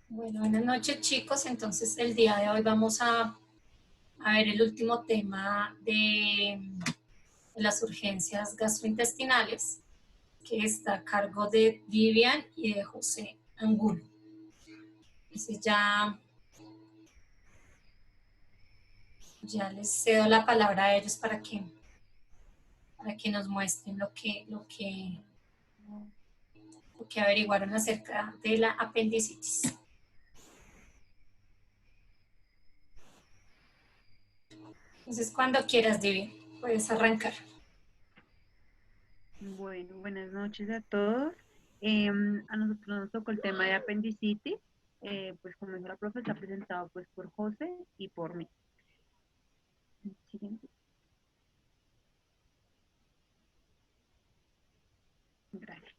Bueno, buenas noches chicos. Entonces el día de hoy vamos a ver el último tema de las urgencias gastrointestinales, que está a cargo de Vivian y de José Angulo. Entonces ya les cedo la palabra a ellos para que nos muestren lo que averiguaron acerca de la apendicitis. Entonces, cuando quieras, Vivian, puedes arrancar. Bueno, buenas noches a todos. A nosotros nos tocó el tema de apendicitis. Pues como dijo la profe, está presentado pues por José y por mí. Siguiente. Gracias.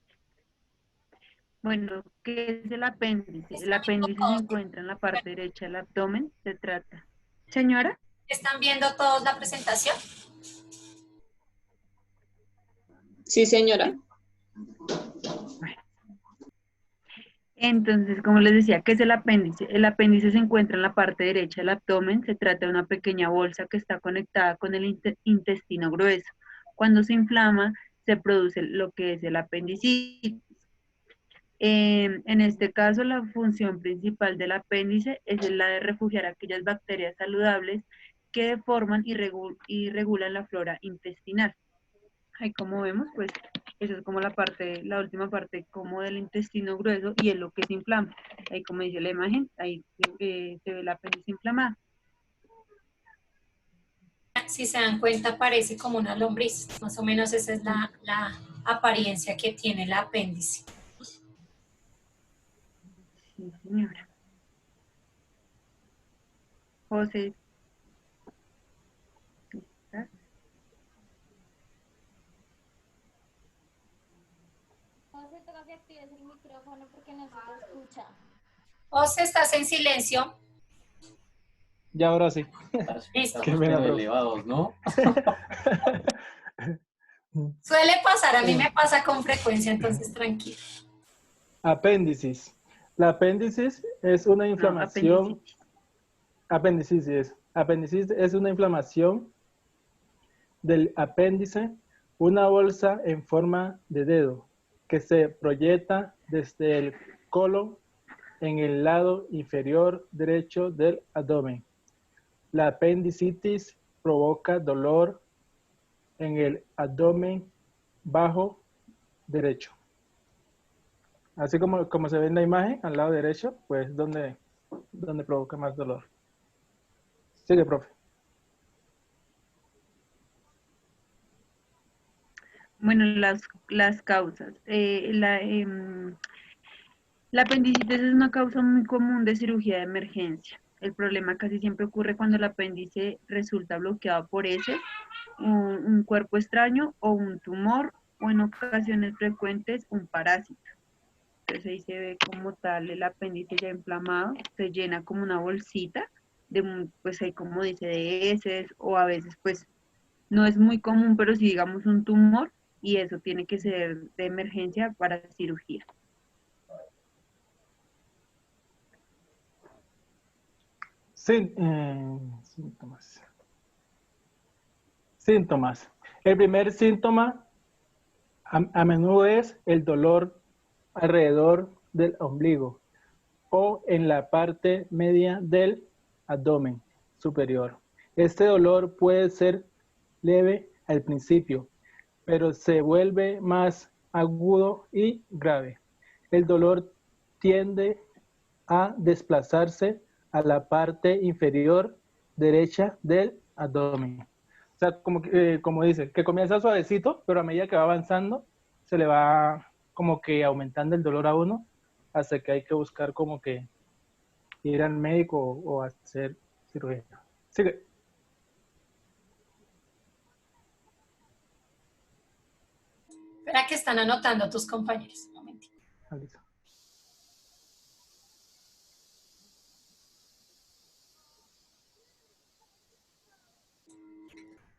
Bueno, ¿qué es el apéndice? El ¿Están viendo apéndice se todos? encuentra en la parte derecha del abdomen. Se trata. Señora. ¿Están viendo todos la presentación? Sí, señora. Entonces, como les decía, ¿qué es el apéndice? El apéndice se encuentra en la parte derecha del abdomen. Se trata de una pequeña bolsa que está conectada con el intestino grueso. Cuando se inflama, se produce lo que es el apendicitis. En este caso, la función principal del apéndice es la de refugiar aquellas bacterias saludables que deforman y regulan la flora intestinal. Ahí como vemos, pues esa es como la última parte como del intestino grueso y es lo que se inflama. Ahí como dice la imagen, ahí se ve el apéndice inflamado. Si se dan cuenta, parece como una lombriz. Más o menos esa es la apariencia que tiene el apéndice. Sí, señora. José. ¿Estás? José, toca que actives el micrófono porque no se te escucha. José, estás en silencio. Ya ahora sí. Listo. Qué pena, profe. Elevados, ¿no? Suele pasar, a mí me pasa con frecuencia, entonces tranquilo. Apéndicis. La apéndicis es una No, inflamación. apendicitis. Apendicitis es una inflamación del apéndice, una bolsa en forma de dedo que se proyecta desde el colon en el lado inferior derecho del abdomen. La apendicitis provoca dolor en el abdomen bajo derecho. Así como se ve en la imagen, al lado derecho, pues donde provoca más dolor. Sigue, profe. Bueno, las causas. La apendicitis es una causa muy común de cirugía de emergencia. El problema casi siempre ocurre cuando el apéndice resulta bloqueado por heces, un cuerpo extraño o un tumor, o en ocasiones frecuentes un parásito. Entonces ahí se ve como tal el apéndice ya inflamado, se llena como una bolsita, pues ahí como dice, de heces, o a veces pues no es muy común, pero si digamos un tumor, y eso tiene que ser de emergencia para cirugía. Síntomas. Síntomas. El primer síntoma a menudo es el dolor alrededor del ombligo o en la parte media del abdomen superior. Este dolor puede ser leve al principio, pero se vuelve más agudo y grave. El dolor tiende a desplazarse a la parte inferior derecha del abdomen. O sea, como dice, que comienza suavecito, pero a medida que va avanzando, se le va como que aumentando el dolor a uno, hasta que hay que buscar como que ir al médico o hacer cirugía. Sigue. Espera que están anotando tus compañeros. Un momentito. Listo.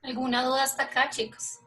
¿Alguna duda hasta acá, chicos?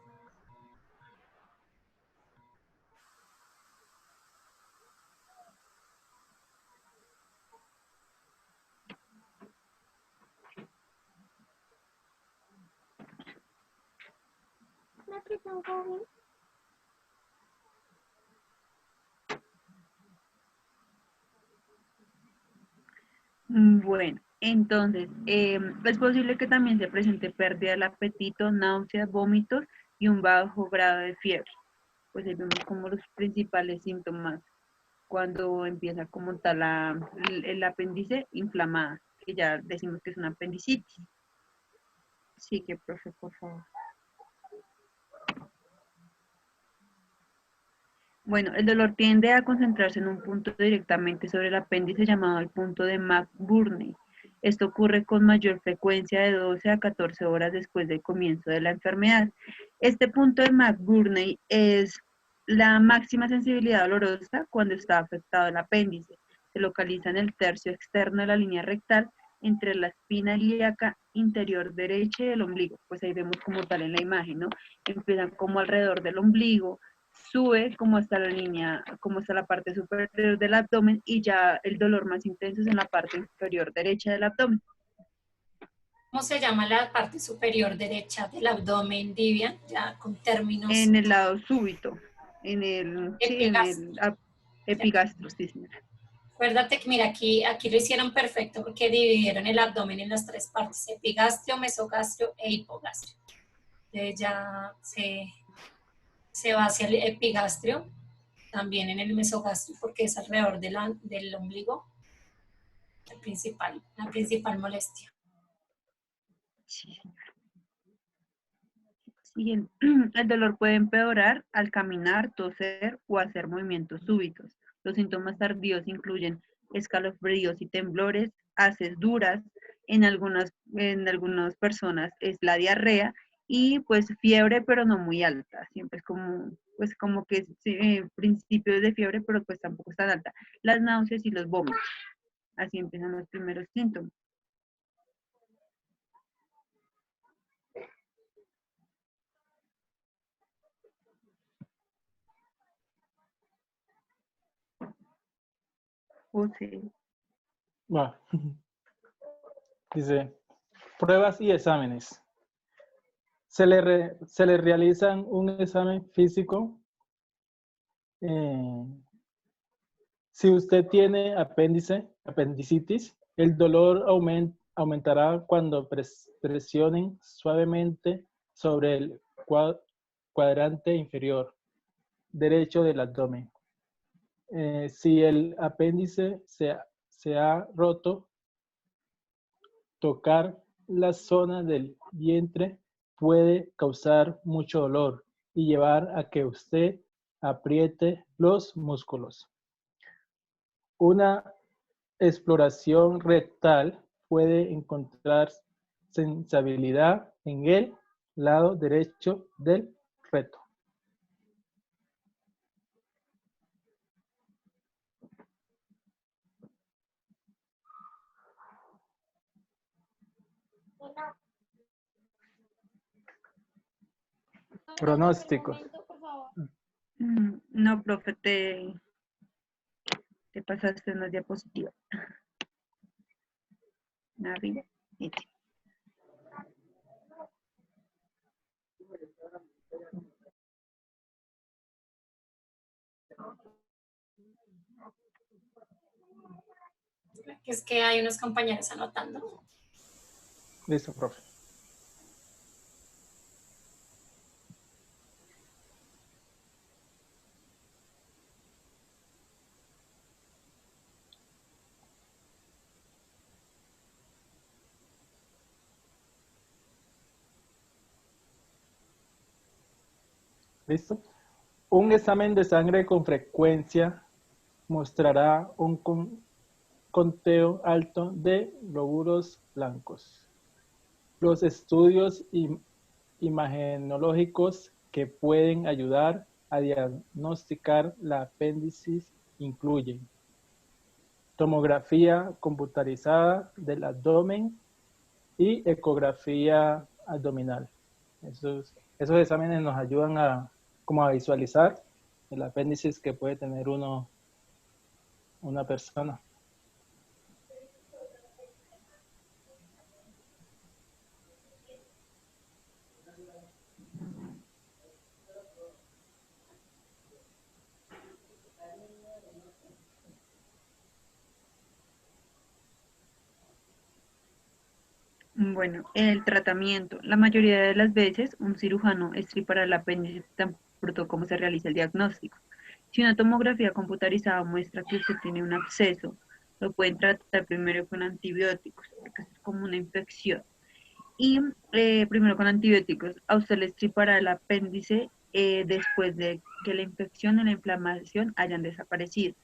Bueno, entonces, es posible que también se presente pérdida del apetito, náuseas, vómitos y un bajo grado de fiebre. Pues ahí vemos como los principales síntomas cuando empieza como tal el apéndice inflamada, que ya decimos que es una apendicitis. Sí, que profe, por favor. Bueno, el dolor tiende a concentrarse en un punto directamente sobre el apéndice llamado el punto de McBurney. Esto ocurre con mayor frecuencia de 12 a 14 horas después del comienzo de la enfermedad. Este punto de McBurney es la máxima sensibilidad dolorosa cuando está afectado el apéndice. Se localiza en el tercio externo de la línea rectal entre la espina ilíaca inferior derecha y el ombligo. Pues ahí vemos como tal en la imagen, ¿no? Empiezan como alrededor del ombligo, sube como hasta la línea, como hasta la parte superior del abdomen y ya el dolor más intenso es en la parte inferior derecha del abdomen. ¿Cómo se llama la parte superior derecha del abdomen, Vivian? Ya con términos. En el lado súbito, en el, sí, en Epigastrio. el epigastro, sí, señora. Acuérdate que mira, aquí lo hicieron perfecto porque dividieron el abdomen en las tres partes, epigastrio, mesogastrio e hipogastrio. Entonces ya se va hacia el epigastrio, también en el mesogastrio porque es alrededor del ombligo, la principal molestia. Sí, señora. El dolor puede empeorar al caminar, toser o hacer movimientos súbitos. Los síntomas tardíos incluyen escalofríos y temblores, haces duras, en algunas personas es la diarrea y pues fiebre pero no muy alta, siempre es como, pues como que principios de fiebre pero pues tampoco es tan alta. Las náuseas y los vómitos, así empiezan los primeros síntomas. O sea, Va. Dice, pruebas y exámenes. Se le realizan un examen físico. Si usted tiene apendicitis, el dolor aumentará cuando presionen suavemente sobre el cuadrante inferior derecho del abdomen. Si el apéndice se ha roto, tocar la zona del vientre puede causar mucho dolor y llevar a que usted apriete los músculos. Una exploración rectal puede encontrar sensibilidad en el lado derecho del recto. Pronósticos. Por favor. no, profe, te pasaste unas diapositivas. Arriba. Es que hay unos compañeros anotando. Listo, profe. ¿Listo? Un examen de sangre con frecuencia mostrará un conteo alto de glóbulos blancos. Los estudios imagenológicos que pueden ayudar a diagnosticar la apéndice incluyen tomografía computarizada del abdomen y ecografía abdominal. Esos exámenes nos ayudan a visualizar el apéndice que puede tener una persona. Bueno, el tratamiento. La mayoría de las veces un cirujano estripará el apéndice tan pronto como se realiza el diagnóstico. Si una tomografía computarizada muestra que usted tiene un absceso, lo pueden tratar primero con antibióticos, porque es como una infección. Y primero con antibióticos, a usted le estripará el apéndice después de que la infección y la inflamación hayan desaparecido.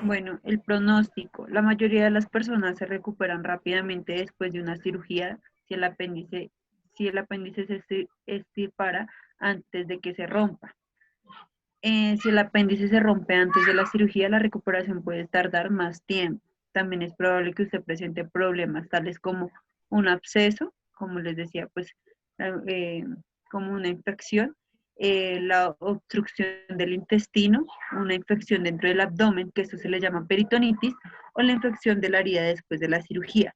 Bueno, el pronóstico. La mayoría de las personas se recuperan rápidamente después de una cirugía si el apéndice se extirpara antes de que se rompa. Si el apéndice se rompe antes de la cirugía, la recuperación puede tardar más tiempo. También es probable que usted presente problemas tales como un absceso, como les decía, pues eh, como una infección, la obstrucción del intestino, una infección dentro del abdomen, que eso se le llama peritonitis, o la infección de la herida después de la cirugía.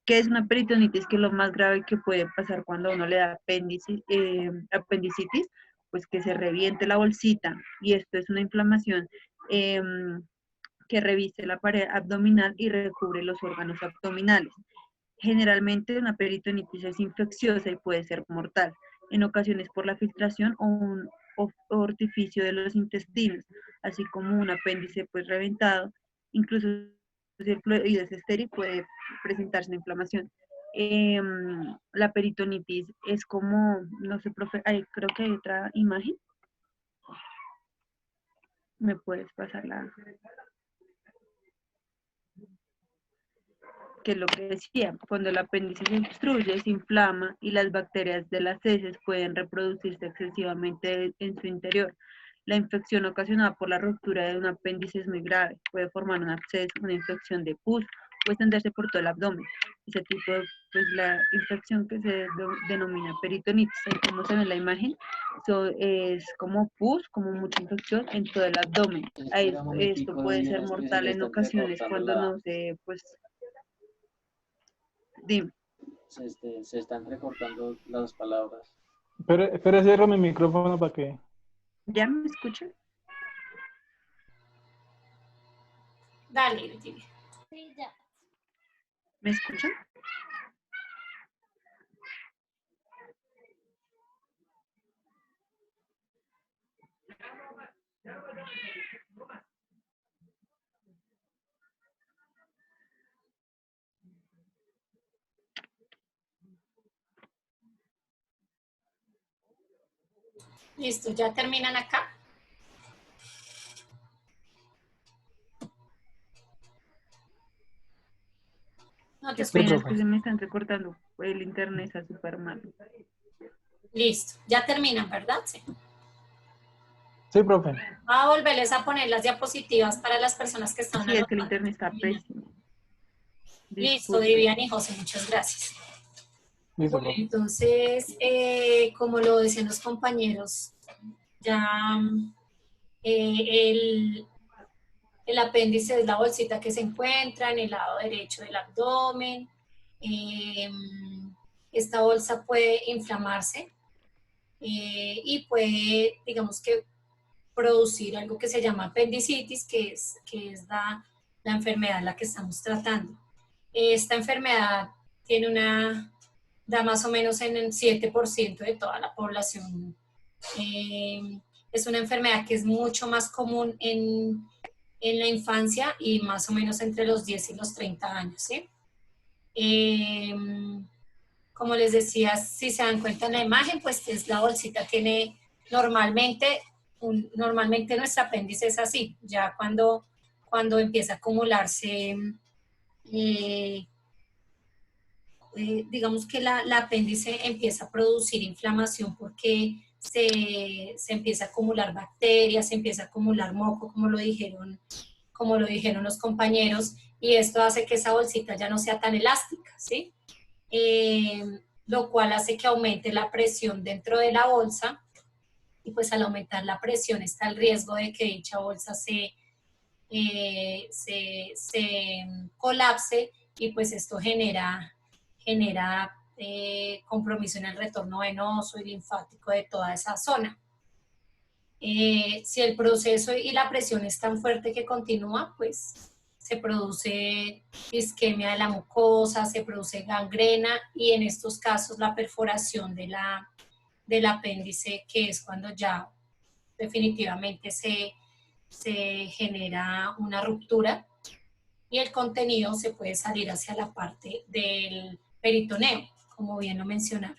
¿Qué es una peritonitis? Que es lo más grave que puede pasar cuando a uno le da apendicitis, pues que se reviente la bolsita, y esto es una inflamación eh, que reviste la pared abdominal y recubre los órganos abdominales. Generalmente una peritonitis es infecciosa y puede ser mortal, en ocasiones por la filtración o un orificio de los intestinos, así como un apéndice pues reventado. Incluso si el fluido es estéril puede presentarse una inflamación. La peritonitis es como, no sé, profe, creo que hay otra imagen. ¿Me puedes pasar la? Que es lo que decía, cuando el apéndice se obstruye, se inflama y las bacterias de las heces pueden reproducirse excesivamente en su interior. La infección ocasionada por la ruptura de un apéndice es muy grave, puede formar un absceso, una infección de pus, puede extenderse por todo el abdomen. Ese tipo de, pues la infección que se denomina peritonitis, como se ve en la imagen, es como pus, como mucha infección en todo el abdomen. Esto puede ser mortal en ocasiones cuando no se, pues, dime. Se están recortando las palabras. Pero cierro mi micrófono para que... ¿Ya me escuchan? Dale, dime. Sí, ya. ¿Me escuchan? Listo, ya terminan acá. No te Qué pena, es escucho. que se me están recortando. El internet está súper mal. Listo, ya terminan, ¿verdad? Sí. Sí, profe. Voy a volverles a poner las diapositivas para las personas que están Sí, es que el anotando. internet está pésimo. Listo, Disculpen. Vivian y José, muchas gracias. Listo, Bueno, profe. entonces, como lo decían los compañeros, ya el apéndice es la bolsita que se encuentra en el lado derecho del abdomen. Esta bolsa puede inflamarse y puede, digamos que, producir algo que se llama apendicitis, que es la enfermedad en la que estamos tratando. Esta enfermedad da más o menos en el 7% de toda la población. Es una enfermedad que es mucho más común en la infancia y más o menos entre los 10 y los 30 años, ¿sí? Como les decía, si se dan cuenta en la imagen, pues es la bolsita, tiene normalmente nuestro apéndice es así, ya cuando empieza a acumularse, digamos que la apéndice empieza a producir inflamación porque se empieza a acumular bacterias, se empieza a acumular moco, como lo dijeron los compañeros, y esto hace que esa bolsita ya no sea tan elástica, ¿sí? lo cual hace que aumente la presión dentro de la bolsa, y pues al aumentar la presión está el riesgo de que dicha bolsa se colapse, y pues esto genera compromiso en el retorno venoso y linfático de toda esa zona. Si el proceso y la presión es tan fuerte que continúa, pues se produce isquemia de la mucosa, se produce gangrena, y en estos casos la perforación del apéndice, que es cuando ya definitivamente se genera una ruptura y el contenido se puede salir hacia la parte del peritoneo, como bien lo mencionaron.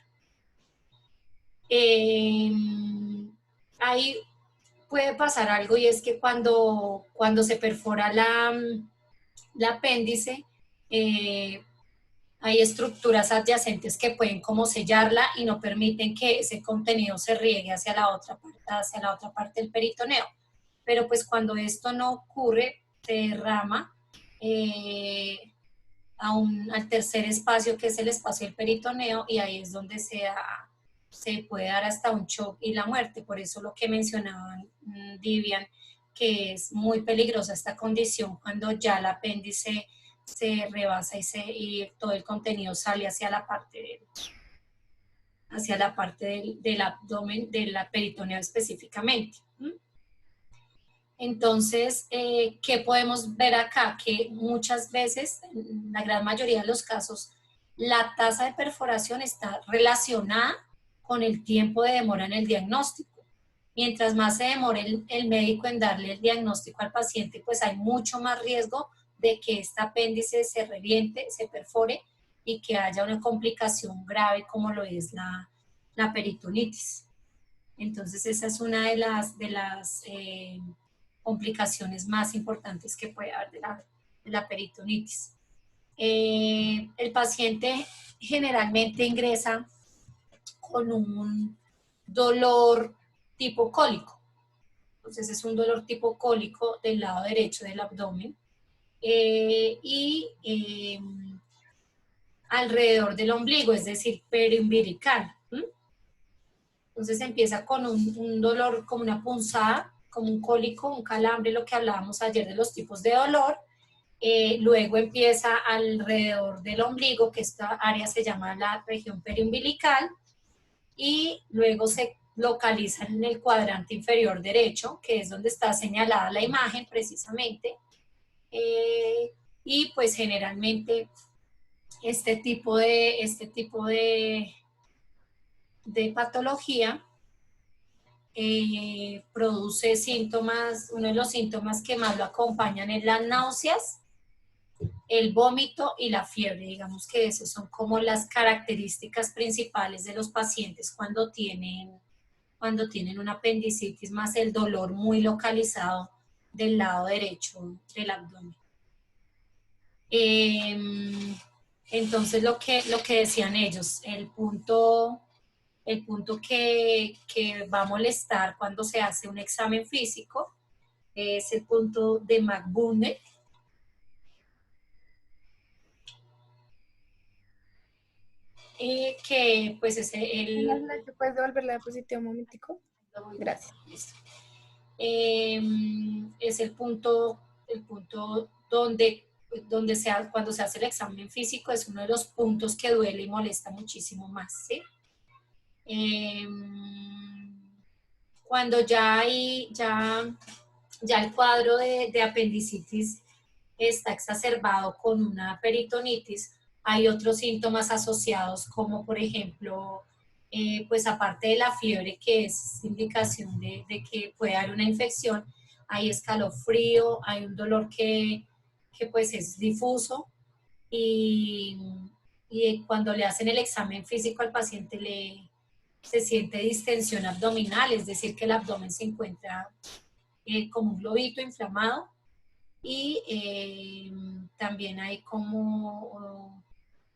Ahí puede pasar algo, y es que cuando se perfora la apéndice, hay estructuras adyacentes que pueden como sellarla y no permiten que ese contenido se riegue hacia la otra parte del peritoneo. Pero pues cuando esto no ocurre, se derrama al tercer espacio, que es el espacio del peritoneo, y ahí es donde se puede dar hasta un shock y la muerte. Por eso lo que mencionaban Vivian, que es muy peligrosa esta condición cuando ya el apéndice se rebasa y todo el contenido sale hacia la parte del abdomen, del peritoneo específicamente. Entonces, ¿qué podemos ver acá? Que muchas veces, en la gran mayoría de los casos, la tasa de perforación está relacionada con el tiempo de demora en el diagnóstico. Mientras más se demore el médico en darle el diagnóstico al paciente, pues hay mucho más riesgo de que este apéndice se reviente, se perfore y que haya una complicación grave como lo es la peritonitis. Entonces, esa es una de las complicaciones más importantes que puede haber de la peritonitis. El paciente generalmente ingresa con un dolor tipo cólico. Entonces es un dolor tipo cólico del lado derecho del abdomen alrededor del ombligo, es decir, periumbilical. Entonces empieza con un dolor como una punzada, como un cólico, un calambre, lo que hablábamos ayer de los tipos de dolor. Luego empieza alrededor del ombligo, que esta área se llama la región periumbilical, y luego se localiza en el cuadrante inferior derecho, que es donde está señalada la imagen precisamente. Y pues generalmente este tipo de patología produce síntomas. Uno de los síntomas que más lo acompañan es las náuseas, el vómito y la fiebre. Digamos que esas son como las características principales de los pacientes cuando tienen una apendicitis, más el dolor muy localizado del lado derecho del abdomen. Entonces lo que decían ellos, el punto que va a molestar cuando se hace un examen físico es el punto de McBurney, que pues es ¿Puedes devolver la diapositiva un momentico? Gracias. Es el punto donde cuando se hace el examen físico, es uno de los puntos que duele y molesta muchísimo más, ¿sí? Cuando ya el cuadro de apendicitis está exacerbado con una peritonitis, hay otros síntomas asociados, como por ejemplo, pues aparte de la fiebre, que es indicación de que puede haber una infección, hay escalofrío, hay un dolor que pues es difuso, y cuando le hacen el examen físico al paciente se siente distensión abdominal, es decir, que el abdomen se encuentra como un globito inflamado, y también hay como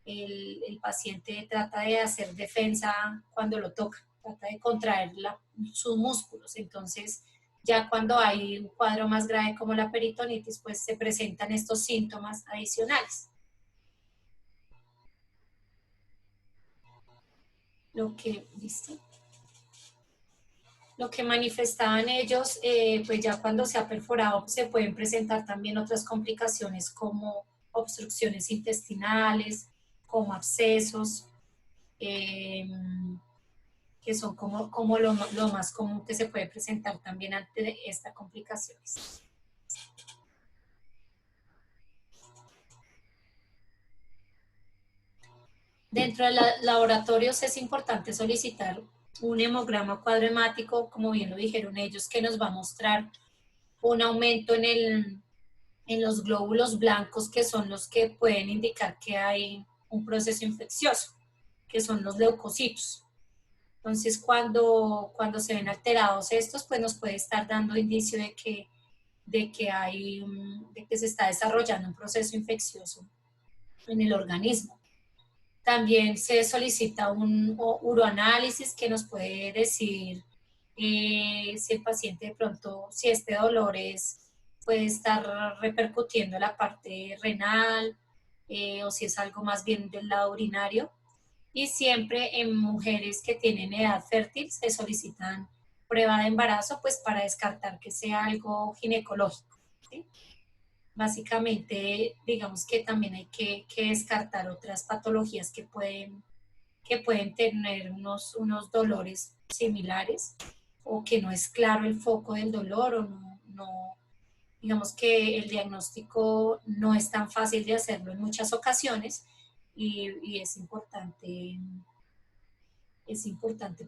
el paciente trata de hacer defensa cuando lo toca, trata de contraer sus músculos. Entonces, ya cuando hay un cuadro más grave como la peritonitis, pues se presentan estos síntomas adicionales. ¿listo? Lo que manifestaban ellos, pues ya cuando se ha perforado, se pueden presentar también otras complicaciones como obstrucciones intestinales, como abscesos, que son como lo más común que se puede presentar también ante estas complicaciones. Dentro de los laboratorios es importante solicitar un hemograma cuadremático, como bien lo dijeron ellos, que nos va a mostrar un aumento en los glóbulos blancos, que son los que pueden indicar que hay un proceso infeccioso, que son los leucocitos. Entonces, cuando se ven alterados estos, pues nos puede estar dando indicio de que se está desarrollando un proceso infeccioso en el organismo. También se solicita un uroanálisis que nos puede decir si el paciente de pronto, si este dolor puede estar repercutiendo en la parte renal o si es algo más bien del lado urinario. Y siempre en mujeres que tienen edad fértil se solicitan prueba de embarazo, pues para descartar que sea algo ginecológico, ¿sí? Básicamente, digamos que también hay que descartar otras patologías que pueden tener unos dolores similares o que no es claro el foco del dolor o digamos que el diagnóstico no es tan fácil de hacerlo en muchas ocasiones y es importante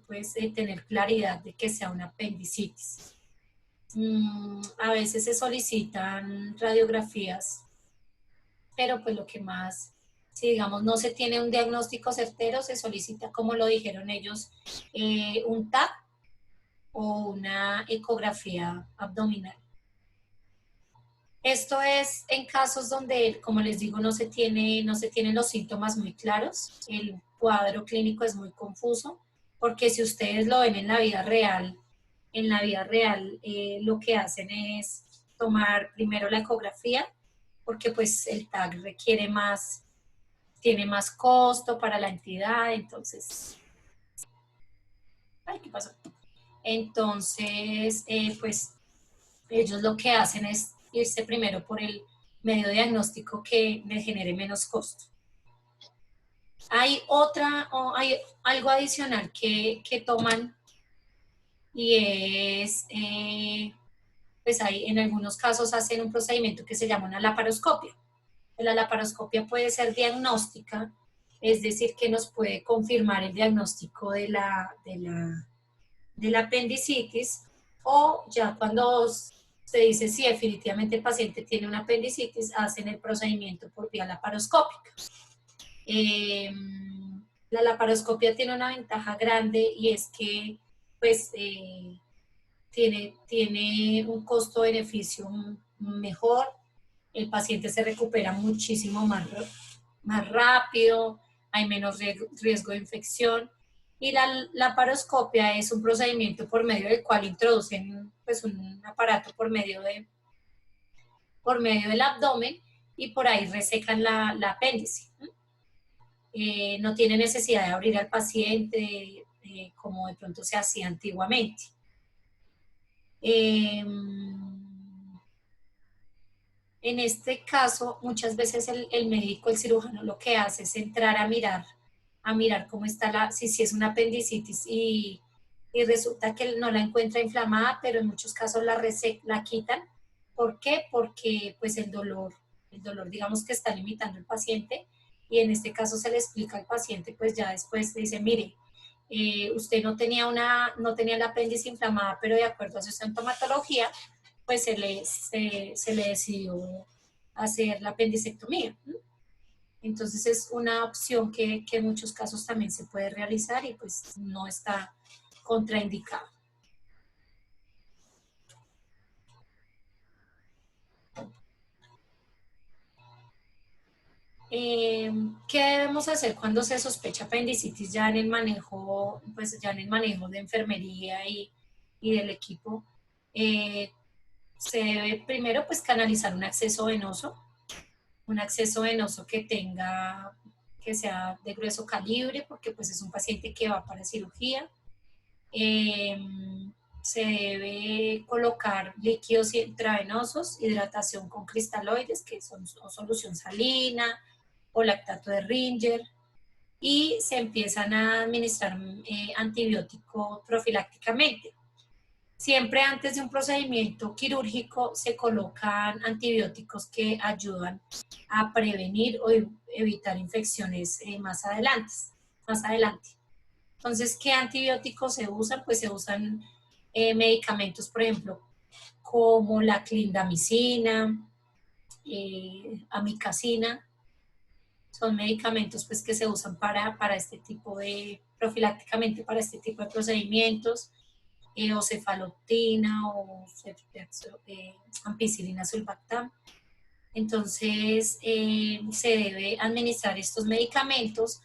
pues tener claridad de que sea una apendicitis. A veces se solicitan radiografías, pero pues lo que más, si digamos no se tiene un diagnóstico certero, se solicita, como lo dijeron ellos, un TAC o una ecografía abdominal. Esto es en casos donde, como les digo, no se tienen los síntomas muy claros, el cuadro clínico es muy confuso, porque si ustedes lo ven en la vida real, lo que hacen es tomar primero la ecografía, porque pues el TAC tiene más costo para la entidad, entonces, ay, ¿qué pasó? Entonces, pues ellos lo que hacen es irse primero por el medio diagnóstico que me genere menos costo. Hay algo adicional que toman y es, pues en algunos casos hacen un procedimiento que se llama una laparoscopia. La laparoscopia puede ser diagnóstica, es decir, que nos puede confirmar el diagnóstico de la apendicitis, o ya cuando se dice si definitivamente el paciente tiene una apendicitis, hacen el procedimiento por vía laparoscópica. La laparoscopia tiene una ventaja grande y es que pues tiene un costo-beneficio mejor, el paciente se recupera muchísimo más rápido, hay menos riesgo de infección. Y la laparoscopia es un procedimiento por medio del cual introducen pues, un aparato por medio del abdomen y por ahí resecan la apéndice. No tiene necesidad de abrir al paciente como de pronto se hacía antiguamente. En este caso, muchas veces el médico, el cirujano, lo que hace es entrar a mirar cómo está si es una apendicitis y resulta que no la encuentra inflamada, pero en muchos casos la quitan. ¿Por qué? Porque pues el dolor digamos que está limitando al paciente y en este caso se le explica al paciente, pues ya después le dice, mire, usted no tenía la apéndice inflamada, pero de acuerdo a su sintomatología, pues se le decidió hacer la apendicectomía. Entonces es una opción que en muchos casos también se puede realizar y pues no está contraindicado. ¿Qué debemos hacer cuando se sospecha apendicitis ya en el manejo, de enfermería y del equipo? Se debe primero pues canalizar un acceso venoso que tenga que sea de grueso calibre, porque pues es un paciente que va para cirugía. Se debe colocar líquidos intravenosos, hidratación con cristaloides, que son o solución salina o lactato de Ringer, y se empiezan a administrar antibiótico profilácticamente. Siempre antes de un procedimiento quirúrgico se colocan antibióticos que ayudan a prevenir o evitar infecciones más adelante. Entonces, ¿qué antibióticos se usan? Pues se usan medicamentos, por ejemplo, como la clindamicina, amicacina. Son medicamentos pues, que se usan para este tipo de, profilácticamente para este tipo de procedimientos. O cefaloptina o ampicilina sulbactam. Entonces, se debe administrar estos medicamentos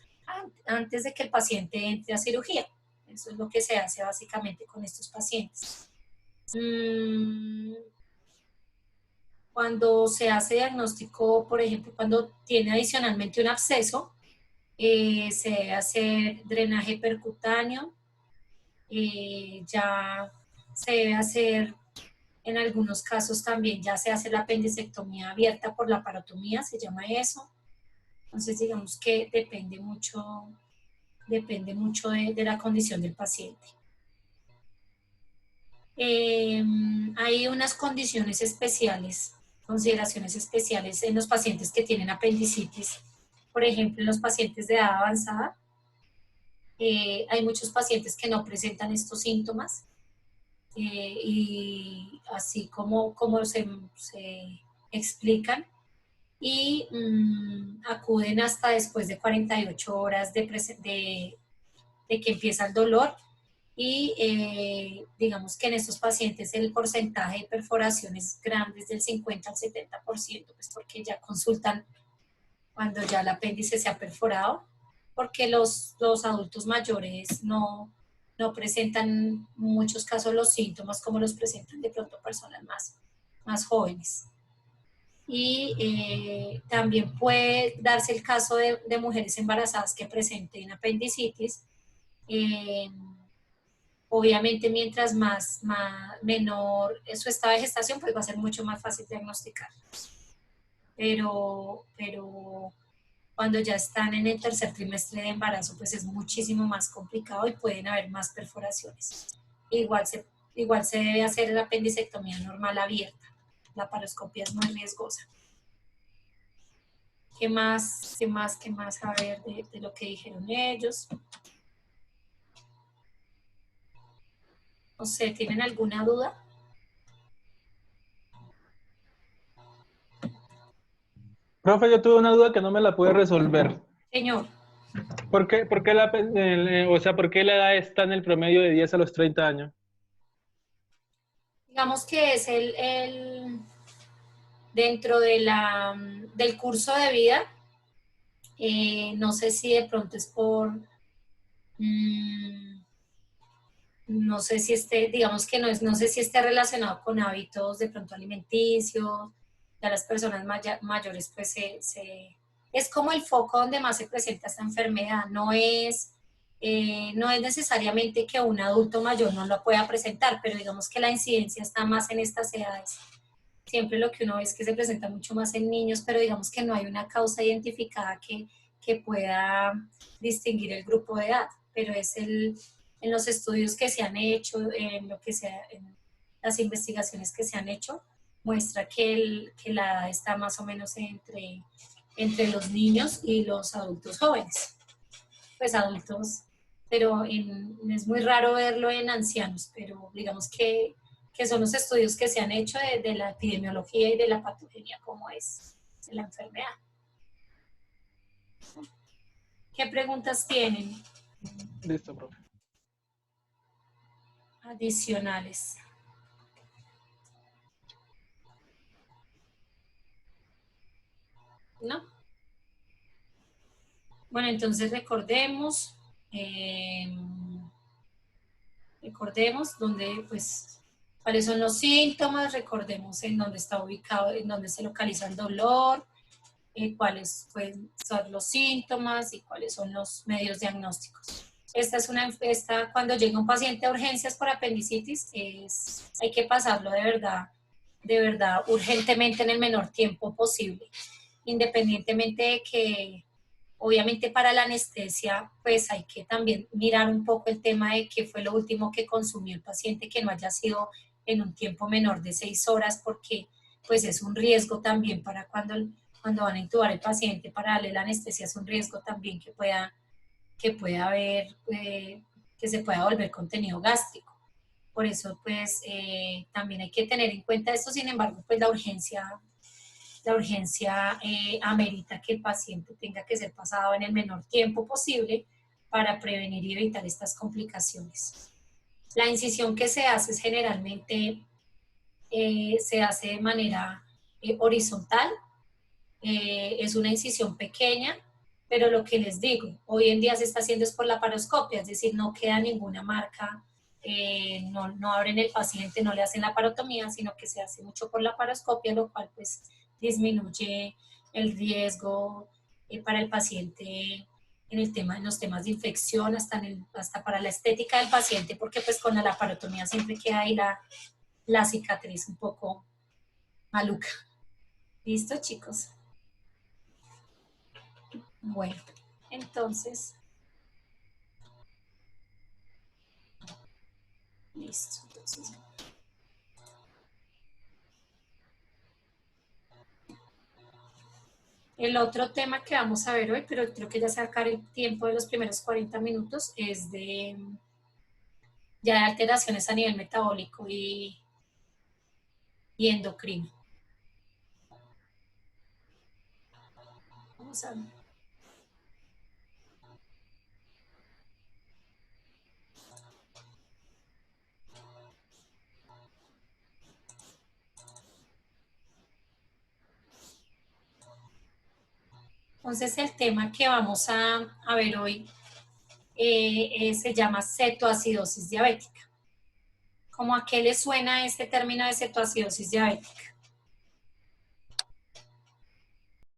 antes de que el paciente entre a cirugía. Eso es lo que se hace básicamente con estos pacientes. Cuando se hace diagnóstico, por ejemplo, cuando tiene adicionalmente un absceso, se debe hacer drenaje percutáneo. Ya se debe hacer, en algunos casos también ya se hace la apendicectomía abierta por la parotomía, se llama eso. Entonces digamos que depende mucho de la condición del paciente. Hay unas condiciones especiales, consideraciones especiales en los pacientes que tienen apendicitis. Por ejemplo, en los pacientes de edad avanzada, hay muchos pacientes que no presentan estos síntomas y así como se explican y acuden hasta después de 48 horas de que empieza el dolor y digamos que en estos pacientes el porcentaje de perforación es grande, del 50 al 70%, pues porque ya consultan cuando ya el apéndice se ha perforado, porque los adultos mayores no presentan en muchos casos los síntomas como los presentan de pronto personas más jóvenes. Y también puede darse el caso de mujeres embarazadas que presenten apendicitis. Obviamente mientras menor es su estado de gestación, pues va a ser mucho más fácil diagnosticar. Pero cuando ya están en el tercer trimestre de embarazo, pues es muchísimo más complicado y pueden haber más perforaciones. Igual se debe hacer la apendicectomía normal abierta. La paroscopia es muy riesgosa. ¿Qué más? A ver, de lo que dijeron ellos. No sé, ¿tienen alguna duda? Profe, yo tuve una duda que no me la pude resolver. Señor. ¿Por qué por qué la edad está en el promedio de 10 a los 30 años? Digamos que es dentro de del curso de vida, no sé si de pronto es por, no sé si digamos que no sé si esté relacionado con hábitos de pronto alimenticios, ya las personas mayores pues es como el foco donde más se presenta esta enfermedad, no es necesariamente que un adulto mayor no lo pueda presentar, pero digamos que la incidencia está más en estas edades. Siempre lo que uno ve es que se presenta mucho más en niños, pero digamos que no hay una causa identificada que pueda distinguir el grupo de edad, pero es en los estudios que se han hecho, en las investigaciones que se han hecho, muestra que la edad está más o menos entre los niños y los adultos jóvenes. Pues adultos, pero es muy raro verlo en ancianos, pero digamos que son los estudios que se han hecho de la epidemiología y de la patogenia, como es la enfermedad. ¿Qué preguntas tienen? Listo, profe. Adicionales. ¿No? Bueno, entonces recordemos dónde, pues, cuáles son los síntomas, recordemos en dónde está ubicado, en dónde se localiza el dolor, cuáles son los síntomas y cuáles son los medios diagnósticos. Cuando llega un paciente a urgencias por apendicitis, hay que pasarlo de verdad, urgentemente en el menor tiempo posible, independientemente de que, obviamente para la anestesia, pues hay que también mirar un poco el tema de qué fue lo último que consumió el paciente, que no haya sido en un tiempo menor de 6 horas, porque pues es un riesgo también para cuando van a intubar el paciente, para darle la anestesia, es un riesgo también que pueda haber, que se pueda volver contenido gástrico. Por eso, pues, también hay que tener en cuenta esto. Sin embargo, pues la urgencia amerita que el paciente tenga que ser pasado en el menor tiempo posible para prevenir y evitar estas complicaciones. La incisión que se hace es generalmente, se hace de manera horizontal. Es una incisión pequeña, pero lo que les digo, hoy en día se está haciendo es por la laparoscopia, es decir, no queda ninguna marca, no abren el paciente, no le hacen la parotomía, sino que se hace mucho por la laparoscopia, lo cual pues disminuye el riesgo para el paciente en los temas de infección, hasta para la estética del paciente, porque pues con la laparotomía siempre queda ahí la cicatriz un poco maluca. ¿Listo, chicos? Bueno, entonces, listo. Entonces, el otro tema que vamos a ver hoy, pero creo que ya sacar el tiempo de los primeros 40 minutos, es ya de alteraciones a nivel metabólico y endocrino. Vamos a ver. Entonces el tema que vamos a ver hoy se llama cetoacidosis diabética. ¿Cómo a qué le suena este término de cetoacidosis diabética?